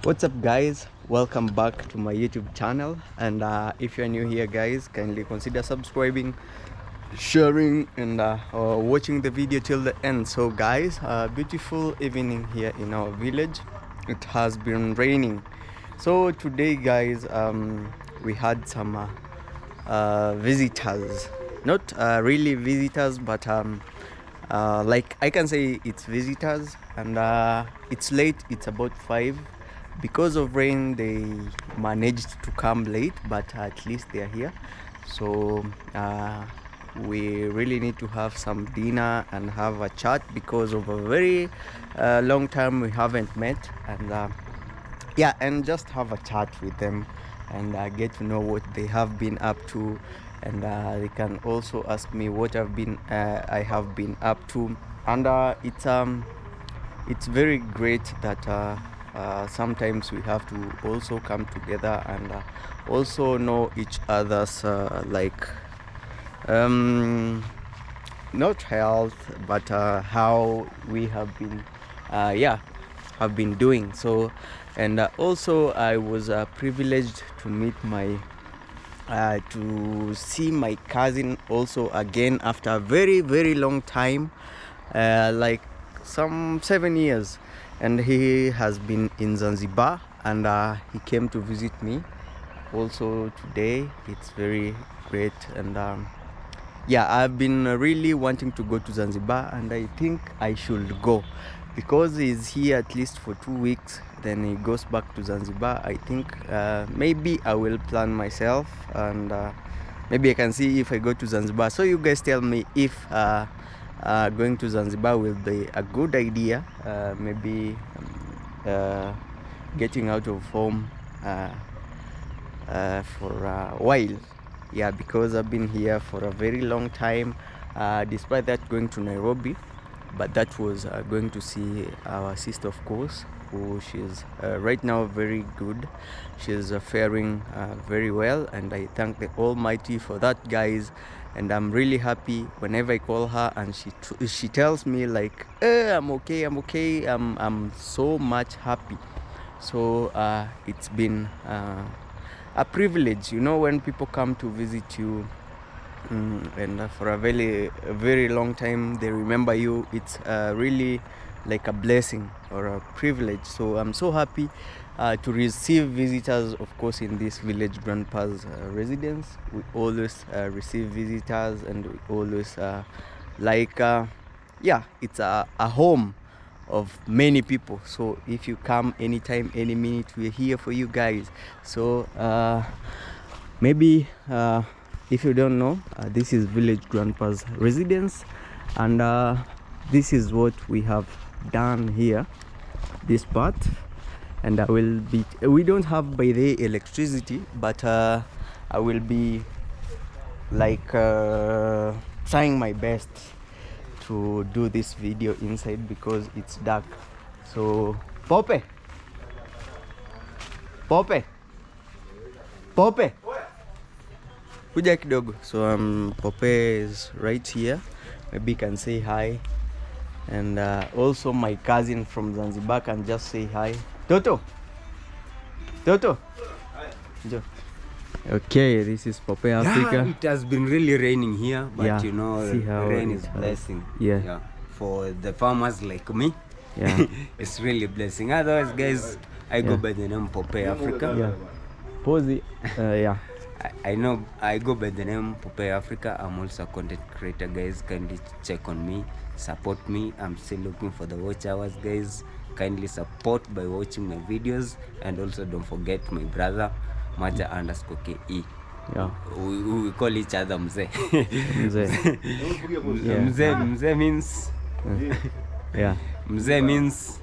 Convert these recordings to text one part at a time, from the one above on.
What's up guys, welcome back to my YouTube channel, and if you're new here guys, kindly consider subscribing, sharing, and watching the video till the end. So guys, beautiful evening here in our village. It has been raining, so today guys, we had some visitors, not really visitors, but like I can say it's visitors, and it's late, it's about 5. Because of rain they managed to come late, but at least they are here. So we really need to have some dinner and have a chat because of a very long time we haven't met, and yeah, and just have a chat with them and get to know what they have been up to, and they can also ask me what I have been up to. And it's very great that sometimes we have to also come together and also know each other's not health, but how we have been have been doing. So, and also I was privileged to meet my to see my cousin also again after a very long time, like some 7 years, and he has been in Zanzibar, and he came to visit me also today. It's very great, and yeah, I've been really wanting to go to Zanzibar, and I think I should go because he's here at least for 2 weeks, then he goes back to Zanzibar. I think maybe I will plan myself, and maybe I can see if I go to Zanzibar. So you guys tell me if going to Zanzibar will be a good idea. Maybe getting out of home for a while. Yeah, because I've been here for a very long time, despite that going to Nairobi, but that was going to see our sister, of course, who she's right now very good. She's faring very well, and I thank the Almighty for that, guys. And I'm really happy whenever I call her and she tells me like, I'm okay, I'm so much happy. So it's been a privilege, you know, when people come to visit you, and for a very long time they remember you. It's really like a blessing or a privilege. So I'm so happy to receive visitors, of course, in this village grandpa's residence. We always receive visitors, and we always yeah, it's a home of many people. So if you come anytime, any minute, we're here for you guys. So maybe if you don't know, this is village grandpa's residence, and this is what we have done here, this part. And we don't have by the electricity, but I will be like trying my best to do this video inside because it's dark. So Pope kuja kidogo. So Pope is right here, maybe you can say hi, and also my cousin from Zanzibar can just say hi. Toto Jo. Okay, this is Pope Africa. Yeah, it has been really raining here, but yeah, you know, rain is blessing. Yeah. For the farmers like me, Yeah. it's really blessing. Otherwise, guys, I go by the name Pope Africa. Yeah. Pose. Yeah. I know I go by the name Pope Africa. I'm also a content creator, guys. Kindly check on me, support me. I'm still looking for the watch hours, guys. Kindly support by watching my videos, and also don't forget my brother Maja _KE. Yeah. We call each other Mzee. Mzee. Yeah. Mzee means Yeah. Mzee means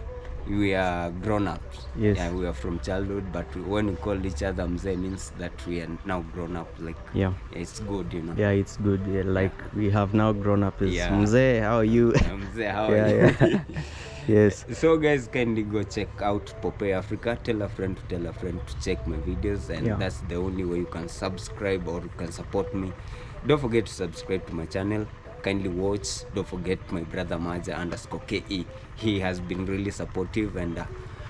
we are grown ups. Yes. Yeah, we are from childhood, but when we call each other Mzee means that we are now grown up. Like, Yeah. it's good, you know. Yeah, it's good. Yeah, like we have now grown up. Is Yeah. Mzee, how are you? Mzee, how are Yeah, you? yeah. Yes. So guys, kindly go check out Pope Africa. Tell a friend to check my videos, and Yeah. that's the only way you can subscribe or you can support me. Don't forget to subscribe to my channel. Kindly watch. Don't forget my brother Maja _KE. He has been really supportive, and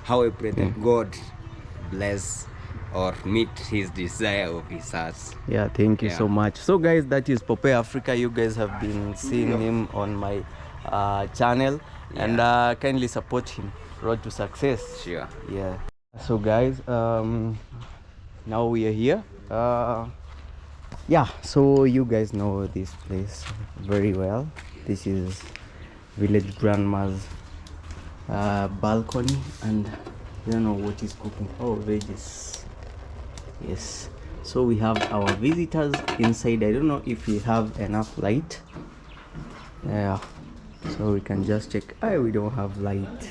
how I pray that God bless or meet his desire of his heart. Yeah, thank you so much. So guys, that is Pope Africa. You guys have been seeing him on my channel, and kindly support him. Road to success. Sure. Yeah. So guys, now we are here. Yeah, so you guys know this place very well. This is village grandma's balcony, and I don't know what is cooking. Oh, veggies. Yes, so we have our visitors inside. I don't know if we have enough light. Yeah, so we can just check. We don't have light.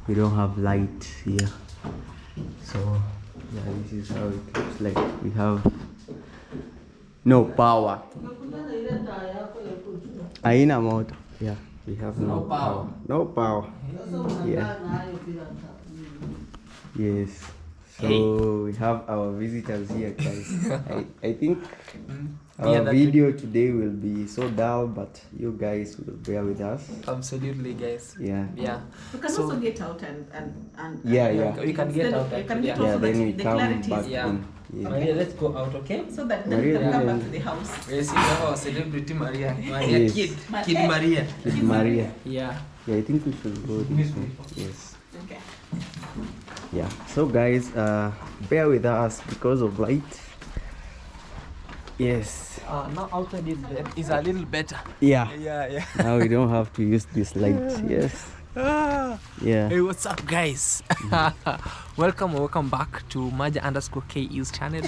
We don't have light here. So yeah, this is how it looks like. We have no power. Aina moto. Yeah, we have no power. No power. Yeah. Yes. So we have our visitors here, guys. I think our video today will be so dull, but you guys will bear with us. Absolutely, guys. Yeah. Yeah. You can also get out and Yeah. We can get out. You can get Yeah, out then we the come clarity back Yeah. in. Yeah. Maria, let's go out, okay? so that then we Maria, can come yeah. back to the house. We're seeing our celebrity Maria. Maria, Yes. Kid Maria. Kid Maria. Yeah. Yeah, I think we should go this way. Yes. Okay. Yeah. So guys, bear with us because of light. Yes. Now outside is a little better. Yeah. Yeah. Now we don't have to use this light. Yes. Yeah. Hey, what's up, guys? welcome back to Maja_KE's channel.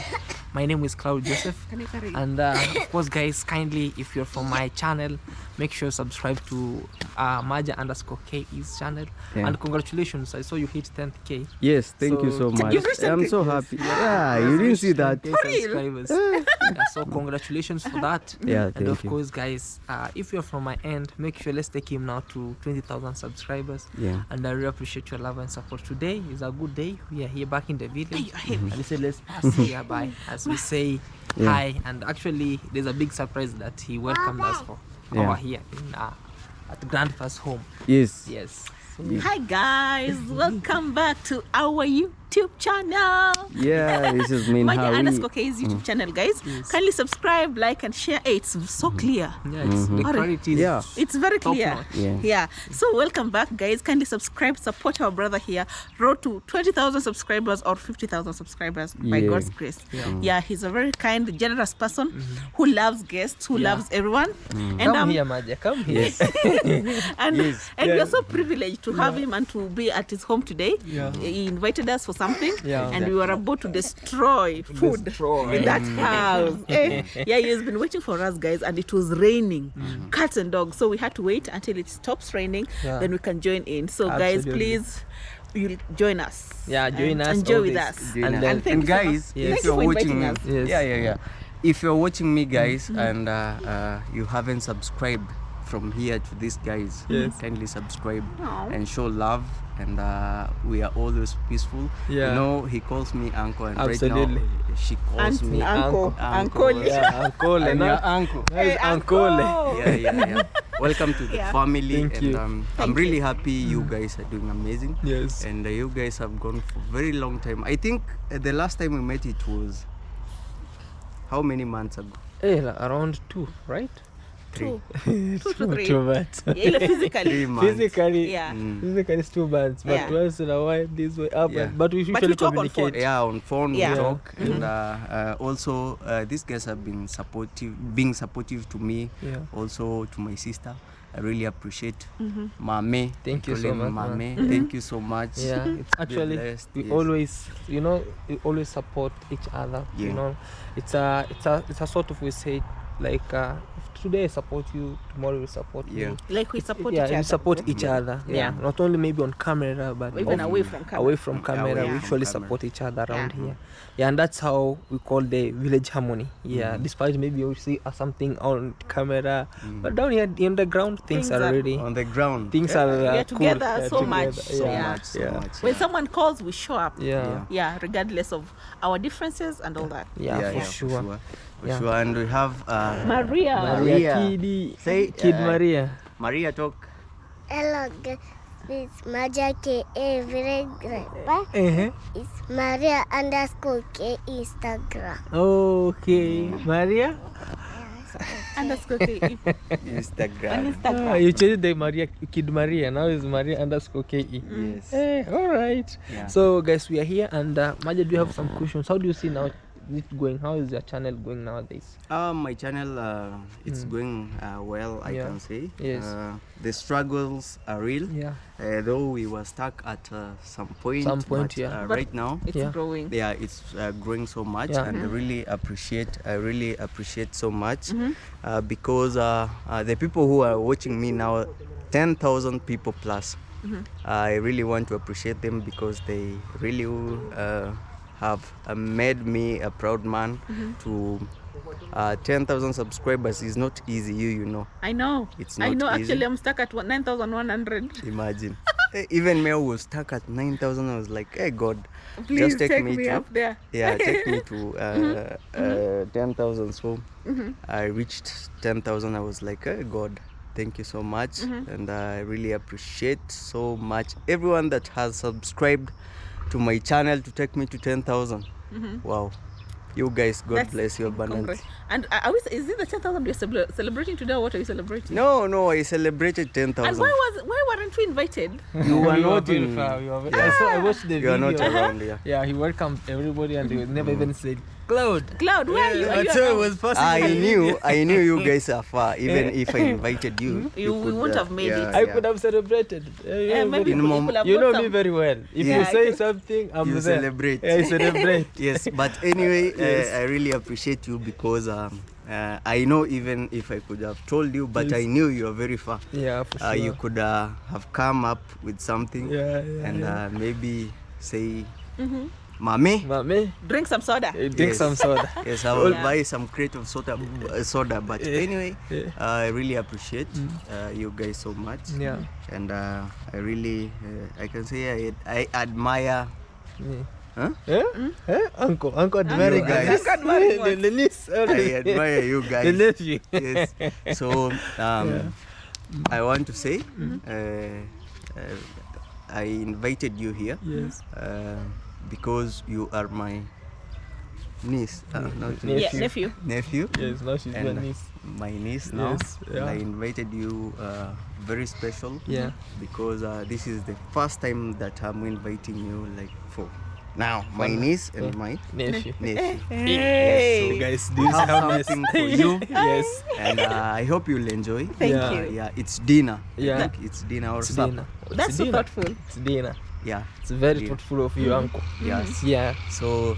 My name is Cloud Joseph, and of course, guys, kindly, if you're from my channel, make sure you subscribe to Maja_KE's channel. Yeah. And congratulations, I saw you hit 10k. Yes, thank you so much. I'm so happy. Yeah, you didn't see that. 10K subscribers. Yeah, so congratulations for that. Yeah, And thank of you. course, guys, if you're from my end, make sure let's take him now to 20,000 subscribers. Yeah. And I really appreciate your love and support. Today is a good day. We are here back in the village. And I said let's pass here by as we say hi. And actually, there's a big surprise that he welcomed us for. Yeah. Over here in at Grandpa's home. Yes. Yes. Hi guys, welcome back to our YouTube channel. Yeah, this is mean how Maja_KE's YouTube channel, guys. Kindly subscribe, like, and share. It's so clear. Yeah, it's the quality is Yeah. It's very top clear. notch. Yeah. So welcome back, guys. Kindly subscribe, support our brother here. Road to 20,000 subscribers or 50,000 subscribers by Yeah. God's grace. Yeah, he's a very kind, generous person who loves guests, who loves everyone. And Come here, Maja. Come here. and we are so privileged to have him and to be at his home today. Yeah. He invited us for something, Yeah. and we were about to destroy food in that house. Yeah, he has been waiting for us, guys, and it was raining, cats and dogs. So we had to wait until it stops raining, Yeah. then we can join in. So, guys, Absolutely. please, you'll join us. Yeah, join and us, Enjoy all with this. us. And, And then- and you so guys, much. if Thank you you're for watching inviting me, us. Yes. yeah. If you're watching me, guys, and you haven't subscribed from here to these guys, Yes. kindly subscribe Aw. and show love. And we are always peaceful. Yeah. You know, he calls me uncle, and Absolutely. right now she calls me Uncle. uncle. Yeah, uncle. And And your uncle. Hey, uncle. Yeah. Welcome to the Yeah. family. Thank and you. I'm really happy you guys are doing amazing. Yes. And you guys have gone for a very long time. I think the last time we met it was how many months ago? Around 2, right? 2 to 3. 2 months. Yeah, physically. 3 months. Physically, Yeah. physically it's 2 months, but Yeah. once in a while this way up. Yeah. But we usually talk on communicate. phone. Yeah, on phone Yeah. we talk, and also these guys have been being supportive to me, Yeah. also to my sister. I really appreciate Mame. Thank you We so call him much, Mame. Thank you so much. Yeah, it's actually blessed, we yes. always, we always support each other. Yeah. You know, it's a sort of, we say, like if today I support you, tomorrow you support Yeah. me. Like we support Yeah, each we other. support each other. Yeah. Yeah, not only maybe on camera, but Even off- away from camera. away from camera. away We from usually camera. support each other around Yeah. here. Yeah, and that's how we call the village harmony. Yeah, despite maybe you see something on camera, but down here in the ground, things are really On the ground. things are We are cool. together Yeah, so together. much. So Yeah. much, so Yeah. much. When someone calls, we show up. Yeah. Yeah, regardless of our differences and all that. Yeah, for sure. For Yeah. sure. And we have Maria. Maria Kidi. Say Kid Maria. Maria talk. Hello, It's Maja KA Village Grandpa. Uh-huh. It's Maria underscore K Instagram. Okay, Maria. Underscore KE. Instagram. Ah, you changed the Maria Kid Maria. Now it's Maria underscore KE. Yes. Hey, all right. Yeah. So guys, we are here, and Maja, do you have some questions? How do you see now it going? How is your channel going nowadays? My channel, it's going well, I Yeah. can say. Yes. The struggles are real. Yeah. Though we were stuck at some point. But, yeah. But right now, It's Yeah. growing. yeah, it's growing so much, Yeah. and I really appreciate so much because the people who are watching me now, 10,000 people plus. I really want to appreciate them because they really have made me a proud man. To 10,000 subscribers is not easy, you know. I know. It's I not know. easy. Actually, I'm stuck at 9,100. Imagine. Even me, I was stuck at 9,000. I was like, hey God, Please just take me to up there. yeah, take me to 10,000. So I reached 10,000. I was like, hey God, thank you so much. And I really appreciate so much everyone that has subscribed to my channel to take me to 10,000. Wow. You guys, God That's- bless you abundantly. Congrats. And is it the 10,000 you're celebrating today, or what are you celebrating? No, I celebrated 10,000. And why weren't we invited? You were We not very in. far, we were very- Yeah. I watched the You are video. not around, yeah. Yeah, he welcomed everybody, and he never even said, Cloud. Cloud, where are you? Are you That's why it around? was possible. I knew you guys are far. Even if I invited you, We wouldn't have made it. I could have celebrated. Maybe In you mom- could have You got know some. me very well. If Yeah. you I say can- something, I'm you there. celebrate. Yeah, I celebrate. Yes, but anyway, Yes. I really appreciate you because I know even if I could have told you, but Yes. I knew you are very far. Yeah, for sure. You could have come up with something Yeah, and yeah. Maybe say, Mommy. Mami, Drink some soda. drink Yes. some soda. Yes, I will Yeah. buy some crate of soda. But anyway, Yeah. I really appreciate you guys so much. Yeah. And I really, I can say I admire. Yeah. Huh? Uncle admiring You guys. Uncle admiring what? the niece. I admire you The guys. nephew. Yes. So I want to say, I invited you here Yes. because you are my niece, not Nephew. Yeah, nephew. nephew. Yes, now she's your And niece. my niece now. Yes, And yeah. I invited you very special. Yeah. Because this is the first time that I'm inviting you like for now my For- niece and yeah. my Nephew. nephew. Hey. So guys, I this is have how nice. something for you. Yes. And I hope you'll enjoy. Thank Yeah. you. Yeah, it's dinner. Yeah. I think it's dinner or It's supper. dinner. That's It's so dinner. thoughtful. It's dinner. Yeah. It's very Yeah. thoughtful of you, uncle. Yes. Yeah. So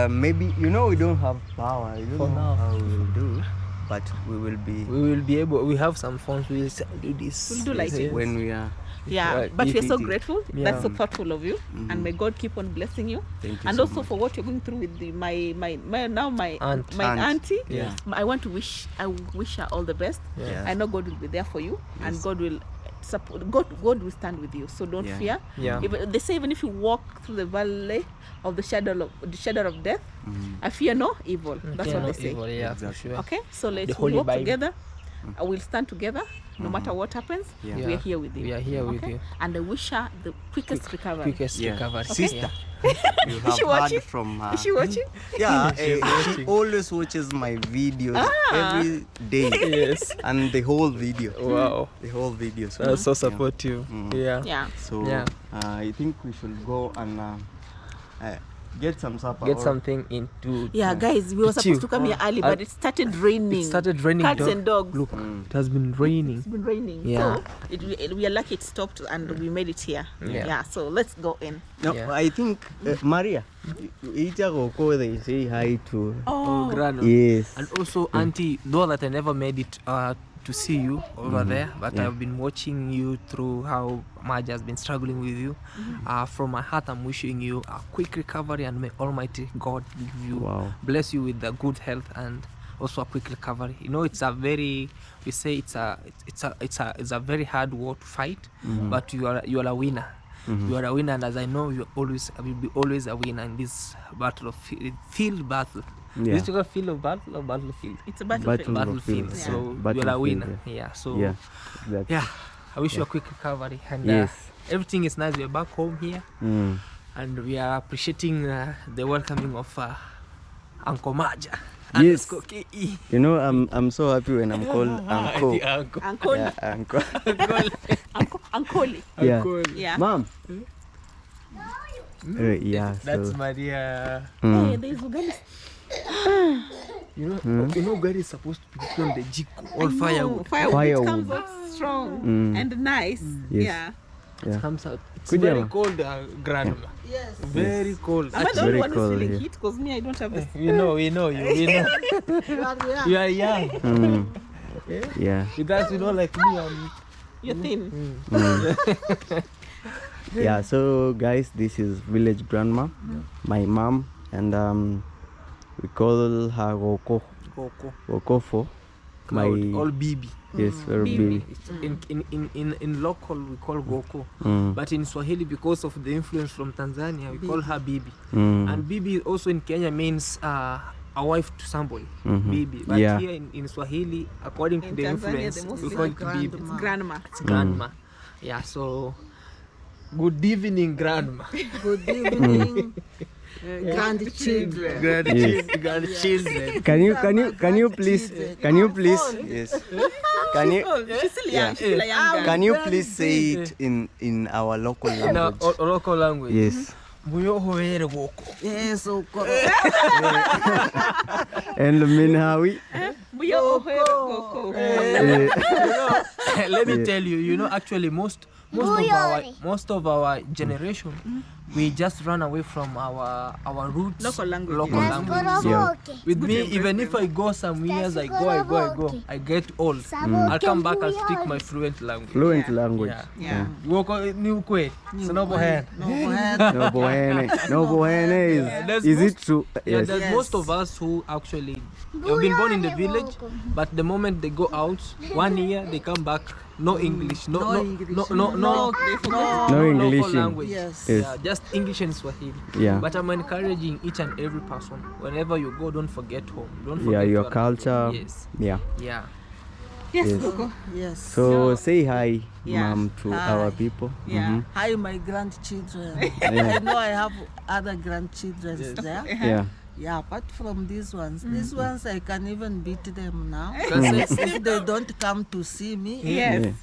maybe we don't have power. I don't For know now. how we will do, but we will be We will be able. We have some funds. We will do this. We'll do like Yes. it. when we are. Yeah, Right. but we're so Eating. grateful. Yeah. That's so thoughtful of you, and may God keep on blessing you. Thank you And so also much. for what you're going through with my Aunt. my Aunt. auntie. Yeah. I wish her all the best. Yeah. Yeah. I know God will be there for you, and Yes. God will support. God will stand with you. So don't Yeah. fear. Yeah. They say even if you walk through the valley of the shadow of death, I fear no evil. That's Yeah, what they say. evil, yeah, for Exactly. sure. Okay, so let's The Holy walk Bible. together. We'll stand together, no matter what happens. Yeah. We are here with you. We are here with Okay? you. And I wish her the quickest recovery. Quickest Yeah. recovery. Sister, you have she watching? heard from her. Is she watching? Yeah, She's she watching. always watches my videos Ah. every day. Yes. And the whole video. Wow. The whole video. So, That's so yeah. supportive. Yeah. Yeah. So Yeah. I think we should go and get some supper. Get or- something into. Yeah, guys, we were It's supposed you. to come here early, but it started raining. It started raining. Cats dog. and dogs. Look, it has been raining. It's been raining. Yeah. So we are lucky it stopped and we made it here. Yeah. So let's go in. No, Yeah. I think Maria, Ita go they say hi to. Oh, Grano. Yes. And also, Auntie, though that I never made it to see you over there, but Yeah. I've been watching you through how Maja has been struggling with you. From my heart, I'm wishing you a quick recovery, and may Almighty God give you, bless you with the good health and also a quick recovery. You know, it's a very, we say it's a very hard war to fight, but you are a winner. You are a winner, and as I know, you will be always a winner in this battle of field battle. Yeah. Is it called field of battle or battlefield? It's a battlefield. Battlefield. Yeah. So you are a Battlefield, winner. Yeah. So Yeah. Exactly. yeah. I wish you a quick recovery. And Yes. everything is nice. We're back home here. And we are appreciating the welcoming of Uncle Maja. Yes. Underscore KE. You know, I'm so happy when I'm called Uncle. Uncle. Uncle. Yeah, Uncle. Uncle. Yeah. Uncle. Yeah. Mom. Yeah. That's So. Maria. Hey, there's ugali. You know, Gary is supposed to be on the jiko or firewood. Firewood. It comes out strong and nice. Yes. Yeah. Yeah. Comes out. It's Good very job. cold, grandma. Yes. Very cold. Am I the very only one who's cold, feeling yeah. heat? Because me, I don't have this. We know you. We know. You are young. Yeah. You guys, like me. You're thin. Yeah. So guys, this is village grandma, my mom, and we call her Goko. Goko for my All BB. yes, her baby. In local we call Goko, but in Swahili, because of the influence from Tanzania, we call her Bibi. And Bibi also in Kenya means a wife to somebody, Bibi. But Yeah. here in Swahili, according to In the Tanzania, influence, they we mostly call it call Bibi. It's grandma. It's grandma. Yeah. So, good evening, grandma. Good evening, grandchildren. Grandchildren. Can you please yes. Can you She's still Yeah. young. She's still a young girl. can you please say it in our local In our language? local language. Yes. Muyohoere Goko. Yes, of course. And Minhawi. Buyo ohere koko. Let me tell you, actually most of our generation, we just run away from our roots, Local language. local That's language. for Yeah. okay. With me, even if I go some years, I go, I get old. I'll come back and speak my fluent language. Fluent language. Yeah. Yeah. Woko ni ukwe. Sino bohen. No, what? No bohene. No bohene That's is most- it true? Yeah, Yes. there's Yes. most of us who actually have been born in the village, but the moment they go out, 1 year they come back, no English, no English. no No local English. language. Yes. Yes. Yeah, just English and Swahili. Yeah. But I'm encouraging each and every person, whenever you go, don't forget home. Don't Yeah, forget your culture. Yes. Yeah. Yeah. Yes, Yes. Koko. Yes. So say hi, Yeah. mom, to Hi. our people. Yeah. Hi, my grandchildren. Yeah. I know I have other grandchildren there. Yeah. Yeah, apart from these ones, I can even beat them now. Because If they don't come to see me, Yes.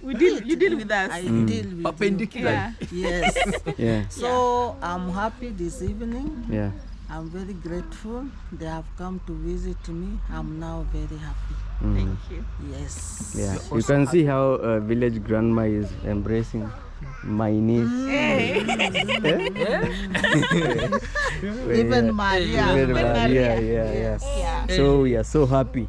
You deal with us. I deal with you. perpendicular. Yeah. Yes. Yeah. So I'm happy this evening. Yeah. I'm very grateful. They have come to visit me. I'm now very happy. Thank you. Yes. Yeah. You're You also can see how village grandma is embracing my niece. Even Maria. Even Maria, yeah. Yeah. So we are so happy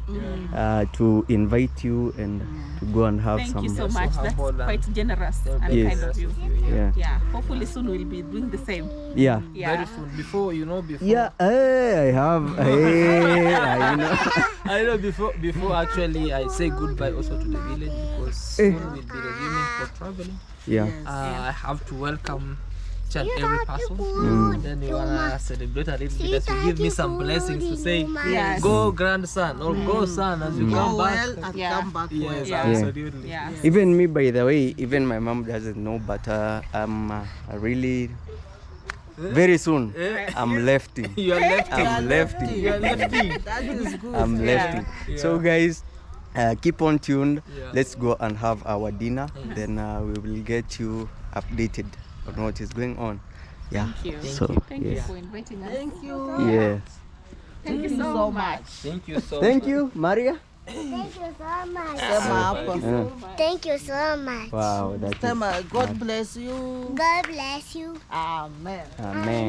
to invite you and to go and have Thank some. you so so much. That's humble and- quite generous and Yes. kind of you. Yeah. Yeah. Hopefully soon we'll be doing the same. Yeah. Yeah. Very soon. Before. Yeah. Hey, I have. Hey, I know. I know before actually I say goodbye also to the village, because soon we'll be resuming for traveling. Yeah. I have to welcome each and every person. Good. Then we wanna celebrate a little bit. As you give me some blessings to say, Yes. go grandson or go son as you Go come back. well and Yeah. come back well. Yes, Yeah. absolutely. Yeah. Even me, by the way, even my mom doesn't know, but I'm really very soon. I'm lefting. You are left. I'm lefting. You are lefting. That is good. I'm lefting. So guys, keep on tuned. Yeah. Let's go and have our dinner. Then we will get you updated on what is going on. Yeah. Thank you. So Thank you yes. for inviting us. Thank you. Yes. Thank you so much. Thank you so Thank much. you, Maria. Thank you so much. Sema hapo. Thank you so much. Wow, that is Sema, God bless you. God bless you. Amen. amen.